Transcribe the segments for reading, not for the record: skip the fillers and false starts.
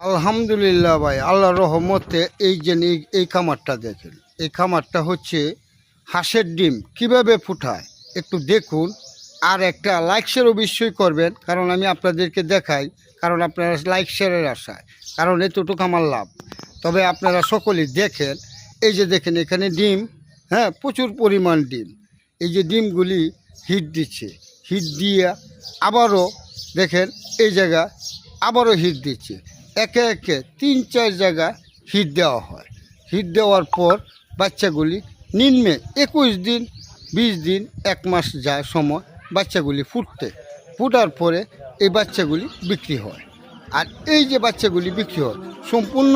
আলহামদুলিল্লাহ ভাই, আল্লাহর রহমতে এই খামারটা দেখেন। এই খামারটা হচ্ছে হাঁসের ডিম কিভাবে ফুটায় একটু দেখুন। আর একটা লাইক শেয়ার অবশ্যই করবেন, কারণ আমি আপনাদেরকে দেখাই, কারণ আপনারা লাইক শেয়ারের আশায়, কারণ এতটুকু আমার লাভ। তবে আপনারা সকলেই দেখেন, এই যে দেখেন এখানে ডিম, হ্যাঁ প্রচুর পরিমাণ ডিম। এই যে ডিমগুলি হিট দিচ্ছে, হিট দিয়ে আবারও দেখেন এই জায়গা আবারও হিট দিচ্ছে। একে একে 3-4 জায়গা হিট দেওয়া হয়। হিট দেওয়ার পর বাচ্চাগুলি নিম্নে 21 দিন 20 দিন 1 মাস যায় সময় বাচ্চাগুলি ফুটার পরে এই বাচ্চাগুলি বিক্রি হয়। আর এই যে বাচ্চাগুলি বিক্রি হয়, সম্পূর্ণ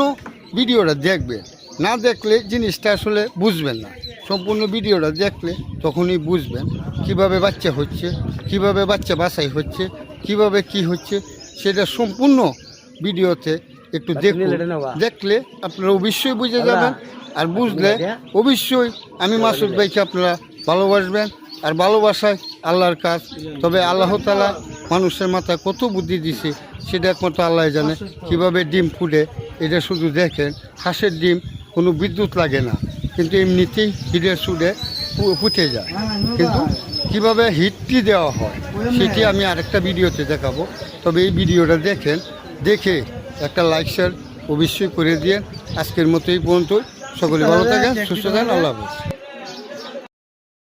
ভিডিওটা দেখবেন, না দেখলে জিনিসটা আসলে বুঝবেন না। সম্পূর্ণ ভিডিওটা দেখলে তখনই বুঝবেন কিভাবে বাচ্চা হচ্ছে, কিভাবে বাচ্চা বাছাই হচ্ছে, কিভাবে কি হচ্ছে, সেটা সম্পূর্ণ ভিডিওতে একটু দেখুন। দেখলে আপনারা অবশ্যই বুঝে যাবেন, আর বুঝলে অবশ্যই আমি মাসুদ ভাইকে আপনারা ভালোবাসবেন। আর ভালোবাসায় আল্লাহর কাজ। তবে আল্লাহ তাআলা মানুষের মাথায় কত বুদ্ধি দিছে সেটা একমাত্র আল্লাহ জানে। কিভাবে ডিম ফুটে এটা শুধু দেখেন। হাঁসের ডিম কোনো বিদ্যুৎ লাগে না, কিন্তু এমনিতেই হিটের সুডে ফুটে যায়। কিন্তু কিভাবে হিটটি দেওয়া হয় সেটি আমি আরেকটা ভিডিওতে দেখাবো। তবে এই ভিডিওটা দেখেন, দেখে একটা লাইক শেয়ার অবশ্যই করে দিয়ে আজকের মতো এই পর্যন্ত। সকলে ভালো থাকেন, সুস্থ থাকেন, আল্লাহ হাফেজ।